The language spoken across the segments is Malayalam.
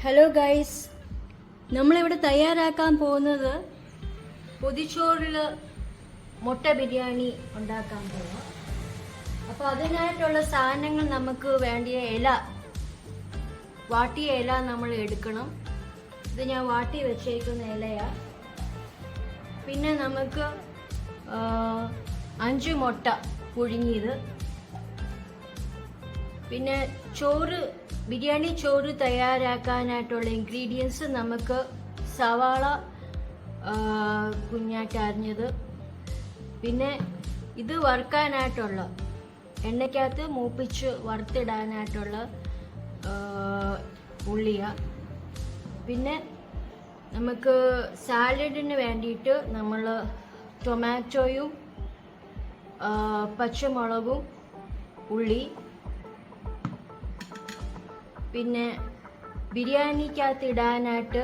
ഹലോ ഗൈസ്, നമ്മളിവിടെ തയ്യാറാക്കാൻ പോകുന്നത് പൊതിച്ചോറിൽ മുട്ട ബിരിയാണി ഉണ്ടാക്കാൻ പോവാം. അപ്പോൾ അതിനായിട്ടുള്ള സാധനങ്ങൾ നമുക്ക് വേണ്ടിയ ഇല, വാട്ടിയ ഇല നമ്മൾ എടുക്കണം. ഇത് ഞാൻ വാട്ടി വെച്ചേക്കുന്ന ഇലയാണ്. പിന്നെ നമുക്ക് 5 മുട്ട പുഴുങ്ങിയത്, പിന്നെ ബിരിയാണി ചോറ് തയ്യാറാക്കാനായിട്ടുള്ള ഇൻഗ്രീഡിയൻസ് നമുക്ക് സവാള കുഞ്ഞായിട്ട് അരിഞ്ഞത്, പിന്നെ ഇത് വറുക്കാനായിട്ടുള്ള എണ്ണയ്ക്കകത്ത് മൂപ്പിച്ച് വറുത്തിടാനായിട്ടുള്ള ഉള്ളിയ, പിന്നെ നമുക്ക് സാലഡിന് വേണ്ടിയിട്ട് നമ്മൾ ടൊമാറ്റോയും പച്ചമുളകും ഉള്ളി, പിന്നെ ബിരിയാണിക്കകത്ത് ഇടാനായിട്ട്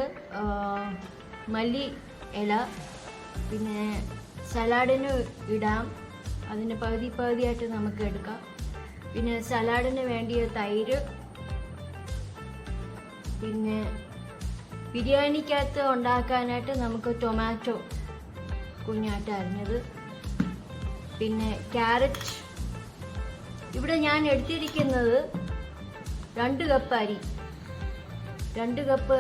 മല്ലി ഇല, പിന്നെ സലാഡിന് ഇടാം, അതിന് പകുതിയായിട്ട് നമുക്ക് എടുക്കാം. പിന്നെ സലാഡിന് വേണ്ടിയ തൈര്, പിന്നെ ബിരിയാണിക്കകത്ത് ഉണ്ടാക്കാനായിട്ട് നമുക്ക് ടൊമാറ്റോ കുഞ്ഞായിട്ട് അരിഞ്ഞത്, പിന്നെ ക്യാരറ്റ്. ഇവിടെ ഞാൻ എടുത്തിരിക്കുന്നത് 2 കപ്പ് അരി. 2 കപ്പ്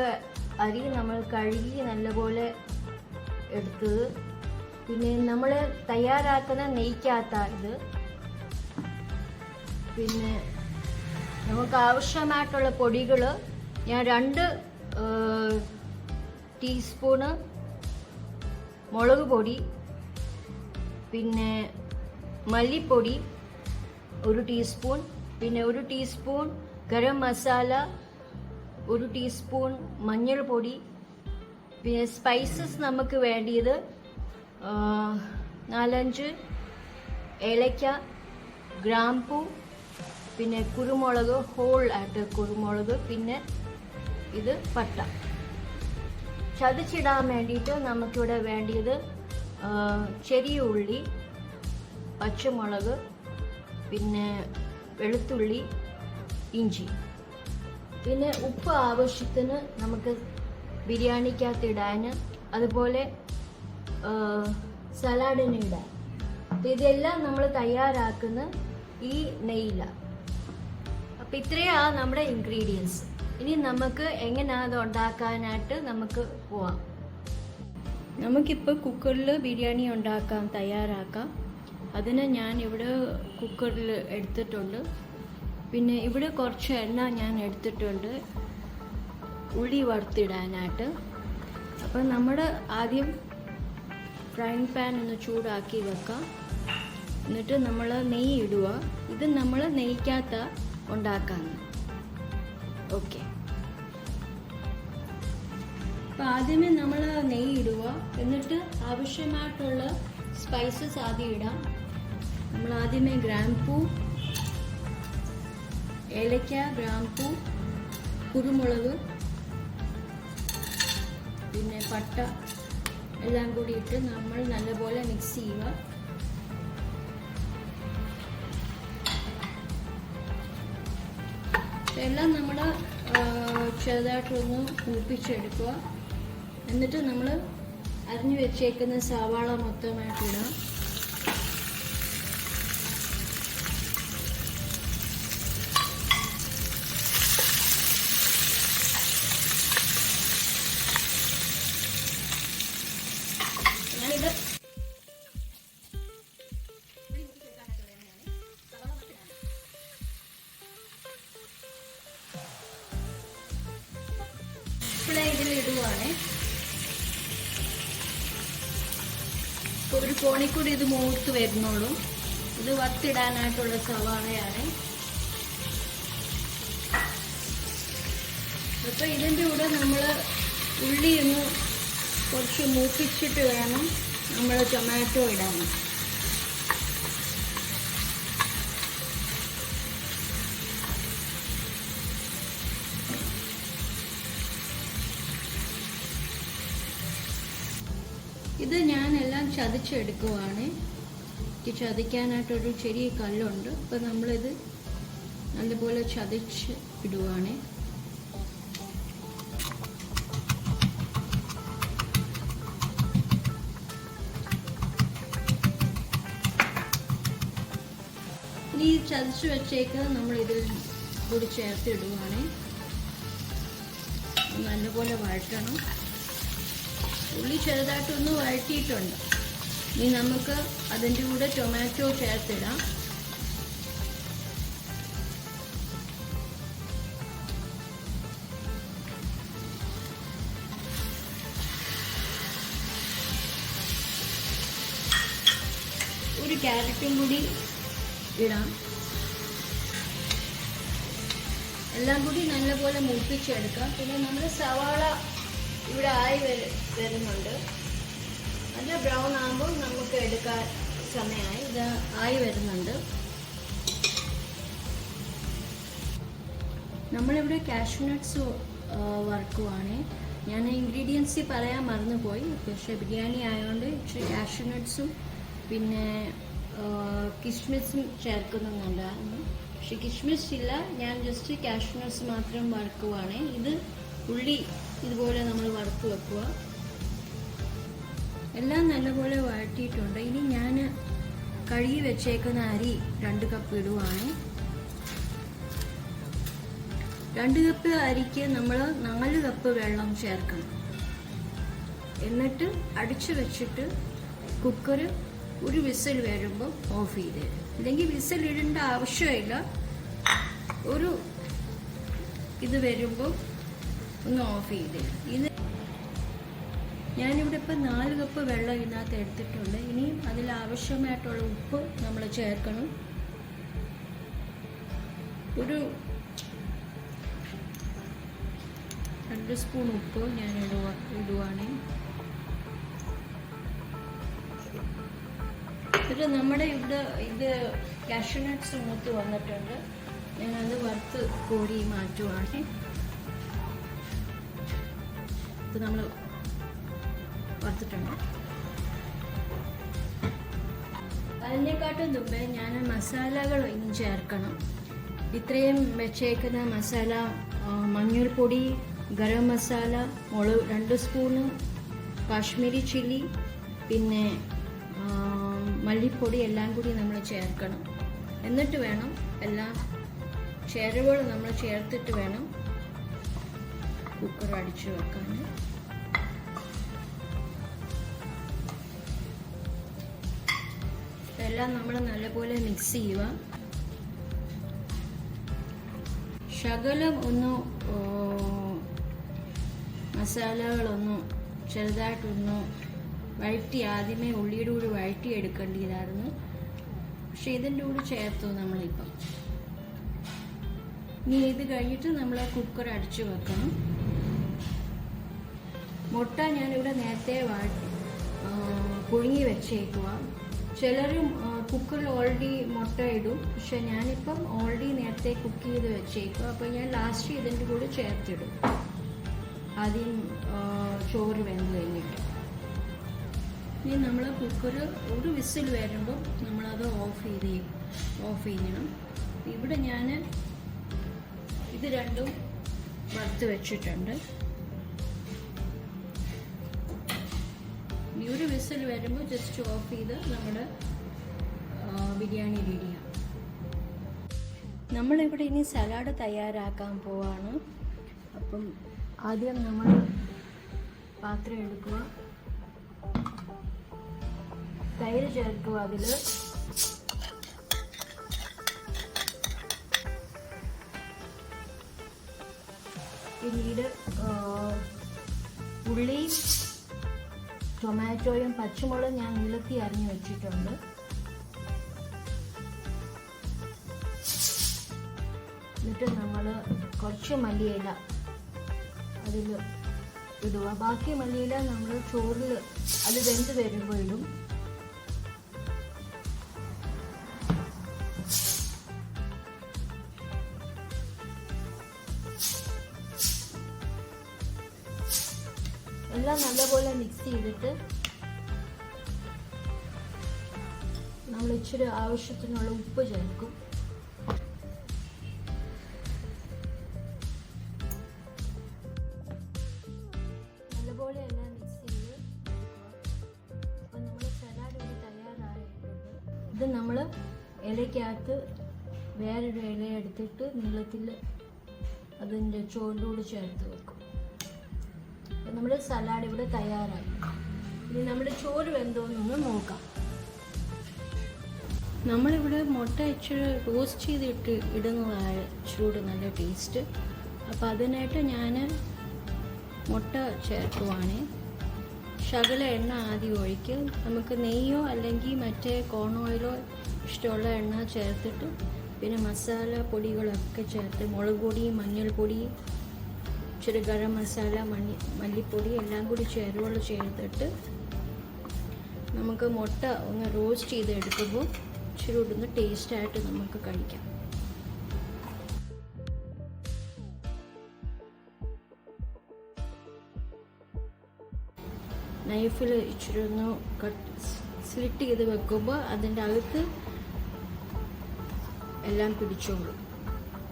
അരി നമ്മൾ കഴുകി നല്ലപോലെ എടുത്തത്. പിന്നെ നമ്മൾ തയ്യാറാക്കുന്ന നെയ്ക്കകത്ത ഇത്. പിന്നെ നമുക്ക് ആവശ്യമായിട്ടുള്ള പൊടികൾ ഞാൻ 2 ടീസ്പൂണ് മുളക് പൊടി, പിന്നെ മല്ലിപ്പൊടി 1 ടീസ്പൂൺ, പിന്നെ 1 ടീസ്പൂൺ ഗരം മസാല, 1 ടീസ്പൂൺ മഞ്ഞൾപ്പൊടി, പിന്നെ സ്പൈസസ് നമുക്ക് വേണ്ടിയത് 4-5 ഏലക്ക, ഗ്രാമ്പൂ, പിന്നെ കുരുമുളക്, ഹോൾ ആയിട്ട് കുരുമുളക്, പിന്നെ ഇത് പട്ട. ചതച്ചിടാൻ വേണ്ടിയിട്ട് നമുക്കിവിടെ വേണ്ടിയത് ചെറിയ ഉള്ളി, പച്ചമുളക്, പിന്നെ വെളുത്തുള്ളി, ഇഞ്ചി, പിന്നെ ഉപ്പ് ആവശ്യത്തിന് നമുക്ക് ബിരിയാണിക്കകത്ത് ഇടാൻ, അതുപോലെ സലാഡിന് ഇടാൻ. അപ്പം ഇതെല്ലാം നമ്മൾ തയ്യാറാക്കുന്ന ഈ നെയ്യില. അപ്പം ഇത്രയാണ് നമ്മുടെ ഇൻഗ്രീഡിയൻസ്. ഇനി നമുക്ക് എങ്ങനെയാണ് അത് ഉണ്ടാക്കാനായിട്ട് നമുക്ക് പോവാം. നമുക്കിപ്പോൾ കുക്കറിൽ ബിരിയാണി ഉണ്ടാക്കാൻ തയ്യാറാക്കാം. അതിന് ഞാൻ ഇവിടെ കുക്കറിൽ എടുത്തിട്ടുണ്ട്. പിന്നെ ഇവിടെ കുറച്ച് എണ്ണ ഞാൻ എടുത്തിട്ടുണ്ട് ഉള്ളി വറുത്തിടാനായിട്ട്. അപ്പം നമ്മൾ ആദ്യം ഫ്രൈങ് പാൻ ഒന്ന് ചൂടാക്കി വെക്കാം. എന്നിട്ട് നമ്മൾ നെയ്യ് ഇടുക. ഇത് നമ്മൾ നെയ്ക്കകത്ത് ഉണ്ടാക്കാൻ. ഓക്കെ, അപ്പം ആദ്യമേ നമ്മൾ നെയ്യ് ഇടുക. എന്നിട്ട് ആവശ്യമായിട്ടുള്ള സ്പൈസസ് ആദ്യം ഇടാം. നമ്മൾ ആദ്യമേ ഗ്രാമ്പൂ, ഏലക്ക, ഗ്രാമ്പൂ, കുരുമുളക്, പിന്നെ പട്ട എല്ലാം കൂടി ഇട്ട് നമ്മൾ നല്ലപോലെ മിക്സ് ചെയ്യുക. എല്ലാം നമ്മൾ ചെറുതായിട്ടൊന്ന് മൂപ്പിച്ചെടുക്കുക. എന്നിട്ട് നമ്മൾ അരിഞ്ഞു വെച്ചേക്കുന്ന സവാള മൊത്തമായിട്ടിടാം. ഇതിലിടുവാണ്. ഒരു കോണിക്കൂടി ഇത് മൂത്ത് വരുന്നുള്ളൂ. ഇത് വറുത്തിടാനായിട്ടുള്ള സവാളയാണ്. അപ്പോൾ ഇതിൻ്റെ കൂടെ നമ്മൾ ഉള്ളി ഒന്ന് കുറച്ച് മൂപ്പിച്ചിട്ട് വേണം നമ്മൾ ടൊമാറ്റോ ഇടാൻ. ഇത് ഞാനെല്ലാം ചതച്ചെടുക്കുവാണ്. ചതയ്ക്കാനായിട്ടൊരു ചെറിയ കല്ലുണ്ട്. അപ്പോൾ നമ്മളിത് നല്ലപോലെ ചതച്ച് ഇടുവാണ്. ചതച്ച് വെച്ചേക്ക് നമ്മൾ ഇതിൽ കൂടി ചേർത്തിടുവാണ്. നല്ലപോലെ വഴറ്റണം. ഉള്ളി ചെറുതായിട്ടൊന്ന് വഴറ്റിയിട്ടുണ്ട്. ഇനി നമുക്ക് അതിൻ്റെ കൂടെ ടൊമാറ്റോ ചേർത്തിടാം. ഒരു ക്യാരറ്റും കൂടി ഇടാം. എല്ലാം കൂടി നല്ലപോലെ മൂപ്പിച്ചെടുക്കാം. പിന്നെ നമ്മൾ സവാള ഇവിടെ ആയി വരുന്നുണ്ട്. നല്ല ബ്രൗൺ ആകുമ്പോൾ നമുക്ക് എടുക്കാൻ സമയമായി. ഇത് ആയി വരുന്നുണ്ട്. നമ്മളിവിടെ കാഷ്യൂ നട്ട്സ് വറുക്കുവാണ്. ഞാൻ ഇൻഗ്രീഡിയൻസ് പറയാൻ മറന്നുപോയി. പക്ഷേ ബിരിയാണി ആയതുകൊണ്ട് ഇച്ചിരി കാഷ്യൂ നട്ട്സും പിന്നെ കിസ്മിസും ചേർക്കുന്നുണ്ടായിരുന്നു. പക്ഷെ കിസ്മിസ് ഇല്ല, ഞാൻ ജസ്റ്റ് കാഷ്യൂ നട്ട്സ് മാത്രം വറുക്കുവാണ്. ഇത് ഉള്ളി ഇതുപോലെ നമ്മൾ വറുത്ത് വെക്കുക. എല്ലാം നല്ലപോലെ വഴറ്റിയിട്ടുണ്ട്. ഇനി ഞാൻ കഴുകി വെച്ചേക്കുന്ന അരി 2 കപ്പ് ഇടുവാണ്. 2 കപ്പ് അരിക്ക് നമ്മൾ 4 കപ്പ് വെള്ളം ചേർക്കണം. എന്നിട്ട് അടിച്ചു വെച്ചിട്ട് കുക്കർ ഒരു വിസിൽ വരുമ്പോൾ ഓഫ് ചെയ്ത് തരും. അല്ലെങ്കിൽ വിസിൽ ഇടേണ്ട ആവശ്യമില്ല. ഒരു ഇത് വരുമ്പോൾ ഒന്ന് ഓഫ് ചെയ്ത് തരും. ഇത് ഞാനിവിടെ ഇപ്പം 4 കപ്പ് വെള്ളം ഇതിനകത്ത് എടുത്തിട്ടുണ്ട്. ഇനിയും അതിൽ ആവശ്യമായിട്ടുള്ള ഉപ്പ് നമ്മൾ ചേർക്കണം. ഒരു 2 സ്പൂൺ ഉപ്പ് ഞാൻ ഇടുവാണ്. എന്നിട്ട് നമ്മുടെ ഇവിടെ ഇത് കാഷ്യൂ നട്ട്സ് മൂത്ത് വന്നിട്ടുണ്ട്. ഞാനത് വറുത്ത് കോരി മാറ്റുവാണ്. ഇത് നമ്മൾ വറുത്തിട്ടുണ്ട്. അതിനെക്കാട്ടും മുമ്പേ ഞാൻ മസാലകൾ ഇനി ചേർക്കണം. ഇത്രയും വെച്ചേക്കുന്ന മസാല മഞ്ഞൾപ്പൊടി, ഗരം മസാല, മുളക് 2 സ്പൂണ്, കാശ്മീരി ചില്ലി, പിന്നെ മല്ലിപ്പൊടി എല്ലാം കൂടി നമ്മൾ ചേർക്കണം. എന്നിട്ട് വേണം എല്ലാ ചേരുവകൾ നമ്മൾ ചേർത്തിട്ട് വേണം കുക്കർ അടിച്ചു വെക്കാൻ. എല്ലാം നമ്മൾ നല്ലപോലെ മിക്സ് ചെയ്യുക. ശകലം ഒന്ന് മസാലകളൊന്ന് ചെറുതായിട്ടൊന്ന് വഴറ്റി, ആദ്യമേ ഉള്ളിയുടെ കൂടി വഴറ്റി എടുക്കേണ്ടതായിരുന്നു. പക്ഷെ ഇതിൻ്റെ കൂടി ചേർത്തു നമ്മളിപ്പം. ഇനി ഇത് കഴിഞ്ഞിട്ട് നമ്മൾ കുക്കർ അടിച്ചു വെക്കണം. മുട്ട ഞാനിവിടെ നേരത്തെ പുഴുങ്ങി വെച്ചേക്കുക. ചിലരും കുക്കറിൽ ഓൾറെഡി മുട്ട ഇടും. പക്ഷെ ഞാനിപ്പം ഓൾറെഡി നേരത്തെ കുക്ക് ചെയ്ത് വെച്ചേക്കുക. അപ്പോൾ ഞാൻ ലാസ്റ്റ് ഇതിൻ്റെ കൂടെ ചേർത്തിടും, ആദ്യം ചോറ് വെന്ത് കഴിഞ്ഞിട്ട്. ഇനി നമ്മൾ കുക്കർ ഒരു വിസിൽ വരുമ്പോൾ നമ്മളത് ഓഫ് ചെയ്യണം. ഇവിടെ ഞാൻ ഇത് രണ്ടും വറുത്ത് വെച്ചിട്ടുണ്ട്. ഇനി ഒരു വിസിൽ വരുമ്പോൾ ജസ്റ്റ് ഓഫ് ചെയ്ത് നമ്മുടെ ബിരിയാണി റെഡിയാണ്. നമ്മളിവിടെ ഇനി സലാഡ് തയ്യാറാക്കാൻ പോവാണ്. അപ്പം ആദ്യം നമ്മൾ പാത്രം എടുക്കുക, തൈര് ചേർക്കുക, അതിൽ പിന്നീട് ഉള്ളി, ടൊമാറ്റോയും പച്ചമുളകും ഞാൻ നീളത്തി അരിഞ്ഞു വെച്ചിട്ടുണ്ട്. എന്നിട്ട് നമ്മൾ കുറച്ച് മല്ലിയില അതിൽ ഇടുക. ബാക്കി മല്ലിയില നമ്മൾ ചോറിൽ അത് വെന്ത് വരുമ്പോൾ ഇടും. എല്ലാം നല്ലപോലെ മിക്സ് ചെയ്തിട്ട് നമ്മൾ ഇച്ചിരി ആവശ്യത്തിനുള്ള ഉപ്പ് ചേർക്കും. നല്ലപോലെ എല്ലാം മിക്സ് ചെയ്ത് അപ്പം നമ്മുടെ സലാഡ് ഇവിടെ തയ്യാറായിട്ടുണ്ട്. ഇത് നമ്മൾ ഇലയ്ക്കകത്ത് വേറൊരു ഇല എടുത്തിട്ട് നീളത്തിൽ അതിൻ്റെ ചോറിനോട് ചേർത്ത് വെക്കും. അപ്പം നമ്മുടെ സലാഡ് ഇവിടെ തയ്യാറായി. ഇനി നമ്മുടെ ചോറ് വെന്തോന്നൊന്ന് നോക്കാം. നമ്മളിവിടെ മുട്ട ഇച്ചിരി റോസ്റ്റ് ചെയ്തിട്ട് ഇടുന്നതാണ് ഇച്ചിരി നല്ല ടേസ്റ്റ്. അപ്പോൾ അതിനായിട്ട് ഞാൻ മുട്ട ചേർക്കുവാണ്. ശകല എണ്ണ ആദ്യം ഒഴിക്കും. നമുക്ക് നെയ്യോ അല്ലെങ്കിൽ മറ്റേ കോൺ ഓയിലോ ഇഷ്ടമുള്ള എണ്ണ ചേർത്തിട്ട് പിന്നെ മസാല പൊടികളൊക്കെ ചേർത്ത് മുളക് പൊടി, മഞ്ഞൾപ്പൊടി, ഇച്ചിരി ഗരം മസാല, മല്ലിപ്പൊടി എല്ലാം കൂടി ചേർത്തിട്ട് നമുക്ക് മുട്ട ഒന്ന് റോസ്റ്റ് ചെയ്തെടുക്കുമ്പോൾ ഇച്ചിരി ഒന്ന് ടേസ്റ്റായിട്ട് നമുക്ക് കഴിക്കാം. നൈഫിൽ ഇച്ചിരി ഒന്ന് സ്ലിറ്റ് ചെയ്ത് വെക്കുമ്പോൾ അതിൻ്റെ അകത്ത് എല്ലാം പിടിച്ചോളും.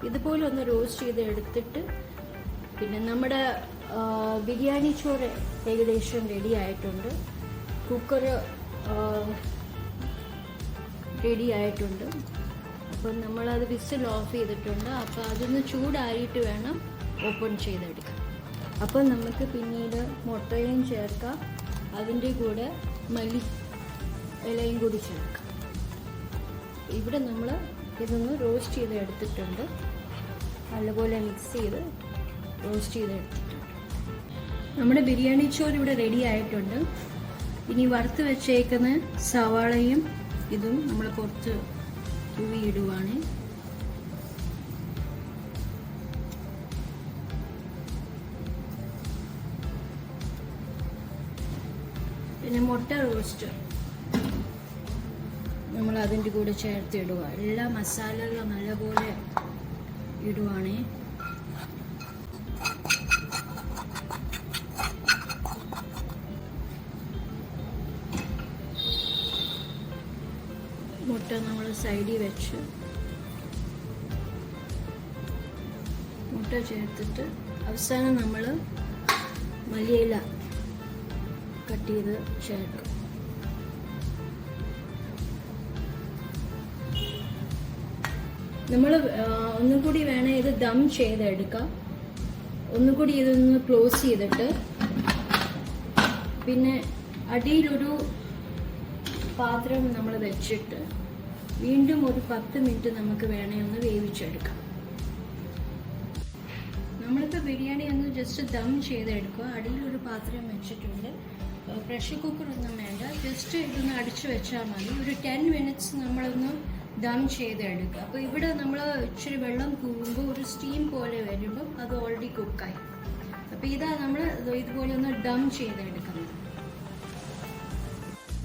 ഇതുപോലെ ഒന്ന് റോസ്റ്റ് ചെയ്ത് എടുത്തിട്ട് പിന്നെ നമ്മുടെ ബിരിയാണി ചോറ് ഏകദേശം റെഡി ആയിട്ടുണ്ട്. കുക്കർ റെഡി ആയിട്ടുണ്ട്. അപ്പം നമ്മളത് വിസിൽ ഓഫ് ചെയ്തിട്ടുണ്ട്. അപ്പോൾ അതൊന്ന് ചൂടായിട്ട് വേണം ഓപ്പൺ ചെയ്തെടുക്കാൻ. അപ്പം നമുക്ക് പിന്നീട് മുട്ടയും ചേർക്കാം, അതിൻ്റെ കൂടെ മല്ലി ഇലയും കൂടി ചേർക്കാം. ഇവിടെ നമ്മൾ ഇതൊന്ന് റോസ്റ്റ് ചെയ്ത് എടുത്തിട്ടുണ്ട്. നല്ലപോലെ മിക്സ് ചെയ്ത് റോസ്റ്റ് ചെയ്ത് എടുത്തിട്ടുണ്ട്. നമ്മുടെ ബിരിയാണി ചോറ് ഇവിടെ റെഡി ആയിട്ടുണ്ട്. ഇനി വറുത്ത് വെച്ചേക്കുന്ന സവാളയും ഇതും നമ്മൾ കുറച്ച് തൂവിയിടുവാണ്. പിന്നെ മുട്ട റോസ്റ്റ് നമ്മൾ അതിൻ്റെ കൂടെ ചേർത്ത് ഇടുക. എല്ലാ മസാലകളും നല്ലപോലെ ഇടുവാണ്. മുട്ട നമ്മൾ സൈഡിൽ വെച്ച് മുട്ട ചേർത്തിട്ട് അവസാനം നമ്മൾ മല്ലിയില കട്ട് ചെയ്ത് ചേർക്കും. നമ്മൾ ഒന്നുകൂടി വേണേൽ ഇത് ദം ചെയ്തെടുക്കാം. ഒന്നുകൂടി ഇതൊന്ന് ക്ലോസ് ചെയ്തിട്ട് പിന്നെ അടിയിലൊരു പാത്രം നമ്മൾ വെച്ചിട്ട് വീണ്ടും ഒരു 10 മിനിറ്റ് നമുക്ക് വേണേ ഒന്ന് വേവിച്ചെടുക്കാം. നമ്മളിപ്പോൾ ബിരിയാണി ഒന്ന് ജസ്റ്റ് ദം ചെയ്തെടുക്കുക. അടിയിലൊരു പാത്രം വെച്ചിട്ടുണ്ട്. പ്രഷർ കുക്കറൊന്നും വേണ്ട, ജസ്റ്റ് ഇതൊന്ന് അടിച്ചു വെച്ചാൽ മതി. ഒരു 10 മിനിറ്റ്സ് നമ്മളൊന്ന് ദം ചെയ്തെടുക്കുക. അപ്പോൾ ഇവിടെ നമ്മൾ ഇച്ചിരി വെള്ളം കൂറുമ്പോൾ ഒരു സ്റ്റീം പോലെ വരുമ്പോൾ അത് ഓൾറെഡി കുക്കായി. അപ്പോൾ ഇതാ നമ്മൾ ഇതുപോലെ ഒന്ന് ദം ചെയ്തെടുക്കുന്നത്.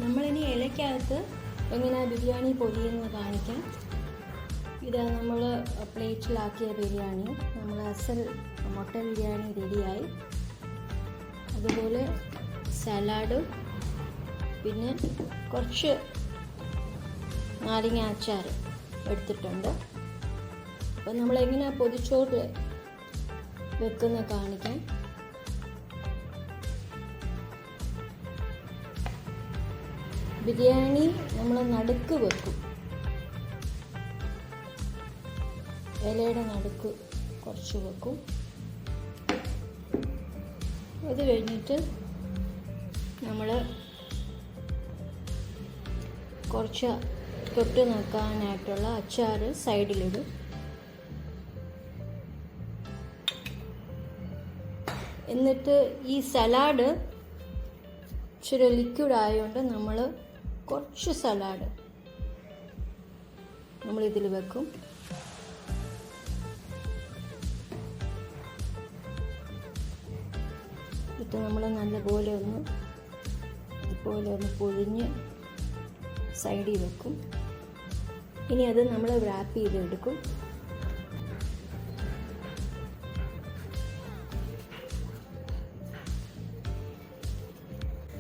നമ്മളിനി ഇലയ്ക്കകത്ത് എങ്ങനെ ബിരിയാണി പൊതിയെന്ന് കാണിക്കാം. ഇതാ നമ്മൾ പ്ലേറ്റിലാക്കിയ ബിരിയാണി, നമ്മൾ അസൽ മുട്ട ബിരിയാണി റെഡിയായി. അതുപോലെ സലാഡും പിന്നെ കുറച്ച് നാരങ്ങ അച്ചാർ എടുത്തിട്ടുണ്ട്. അപ്പം നമ്മളെങ്ങനെ പൊതിച്ചോറ് വെക്കുന്ന കാണിക്കാം. ബിരിയാണി നമ്മൾ നടുക്ക് വെക്കും. ഇലയുടെ നടുക്ക് കുറച്ച് വെക്കും. അത് കഴിഞ്ഞിട്ട് നമ്മൾ കുറച്ച് തൊട്ട് നോക്കാനായിട്ടുള്ള അച്ചാർ സൈഡിലിടും. എന്നിട്ട് ഈ സലാഡ് ഇച്ചിരി ലിക്വിഡ് ആയതുകൊണ്ട് നമ്മൾ കുറച്ച് സലാഡ് നമ്മളിതിൽ വെക്കും. ഇത് നമ്മൾ നല്ലപോലെ ഇതുപോലെ ഒന്ന് പൊതിഞ്ഞ് സൈഡിൽ വെക്കും. ഇനി അത് നമ്മൾ റാപ്പ് ചെയ്തെടുക്കും.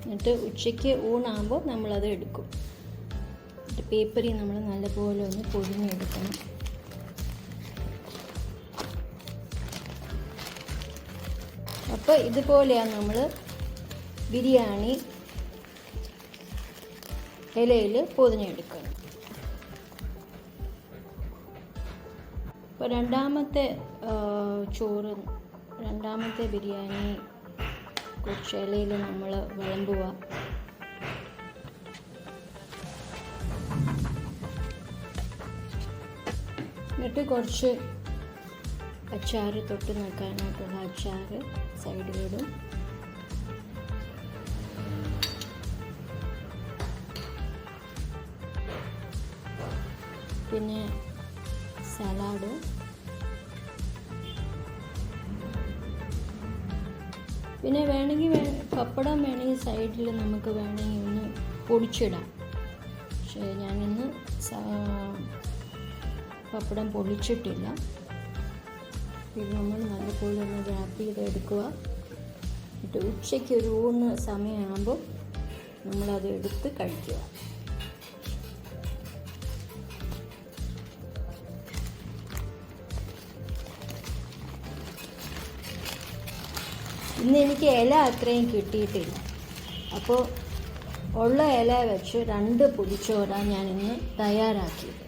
എന്നിട്ട് ഉച്ചയ്ക്ക് ഊണാകുമ്പോൾ നമ്മളത് എടുക്കും. എന്നിട്ട് പേപ്പറിൽ നമ്മൾ നല്ലപോലെ ഒന്ന് പൊതിഞ്ഞെടുക്കണം. അപ്പോൾ ഇതുപോലെയാണ് നമ്മൾ ബിരിയാണി ഇലയിൽ പൊതിഞ്ഞെടുക്കുന്നത്. ഇപ്പോൾ രണ്ടാമത്തെ ചോറ്, രണ്ടാമത്തെ ബിരിയാണി കുറച്ച് ഇലയിൽ നമ്മൾ വിളമ്പുക. എന്നിട്ട് കുറച്ച് അച്ചാർ, തൊട്ട് നിൽക്കാനായിട്ടുള്ള അച്ചാർ സൈഡിലിടും. പിന്നെ സലാഡ്, പിന്നെ വേണമെങ്കിൽ പപ്പടം വേണമെങ്കിൽ സൈഡിൽ നമുക്ക് വേണമെങ്കിൽ ഒന്ന് പൊടിച്ചിടാം. പക്ഷേ ഞാനിന്ന് പപ്പടം പൊളിച്ചിട്ടില്ല. ഇത് നമ്മൾ നല്ലപോലെ ഒന്ന് റാപ്പ് ചെയ്തെടുക്കുക. എന്നിട്ട് ഉച്ചയ്ക്ക് ഒരു ഊണ് സമയമാകുമ്പോൾ നമ്മളത് എടുത്ത് കഴിക്കുക. ഇന്ന് എനിക്ക് ഇല അത്രയും കിട്ടിയിട്ടില്ല. അപ്പോൾ ഉള്ള ഇല വെച്ച് 2 പൊതിച്ചോറാണ് ഞാൻ ഇന്ന് തയ്യാറാക്കിയത്.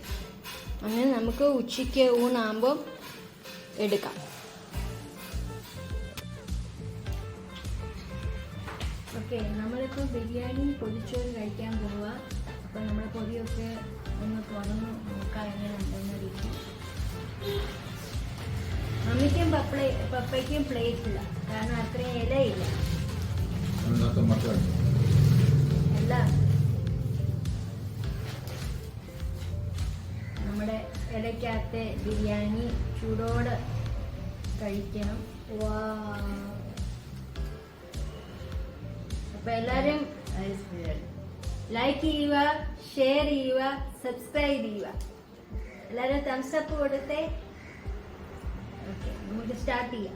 അങ്ങനെ നമുക്ക് ഉച്ചയ്ക്ക് ഊണാകുമ്പോൾ എടുക്കാം. ഓക്കെ, നമ്മളിപ്പോൾ ബിരിയാണി പൊതിച്ചോറ് കഴിക്കാൻ പോവുക. അപ്പോൾ നമ്മുടെ പൊതിയൊക്കെ ഒന്ന് തുറന്ന് നോക്കാം എങ്ങനെ ഉണ്ടെന്ന രീതി. മമ്മിക്കും പപ്പയ്ക്കും പ്ലേറ്റ് ഇല്ല, കാരണം അത്രയും ഇലയില്ല. അല്ല, നമ്മുടെ ഇലയ്ക്കകത്തെ ബിരിയാണി ചൂടോടെ കഴിക്കണം. അപ്പൊ എല്ലാരും ലൈക്ക് ചെയ്യുക, ഷെയർ ചെയ്യുക, സബ്സ്ക്രൈബ് ചെയ്യുക. എല്ലാരും തംസ് അപ്പ് കൊടുത്തേ. ഓക്കെ, നമുക്ക് സ്റ്റാർട്ട് ചെയ്യാം.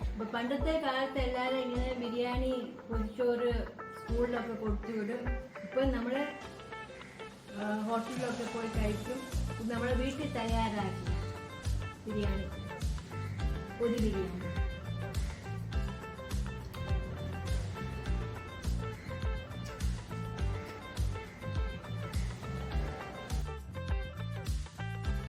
അപ്പൊ പണ്ടത്തെ കാലത്ത് എല്ലാവരും ഇങ്ങനെ ബിരിയാണി പൊതിച്ചോറ് സ്കൂളിലൊക്കെ കൊടുത്തു വിടും. ഇപ്പൊ നമ്മള് ഹോട്ടലിലൊക്കെ പോയി കഴിക്കും. നമ്മളെ വീട്ടിൽ തയ്യാറാക്കി ബിരിയാണി, പൊതി ബിരിയാണി.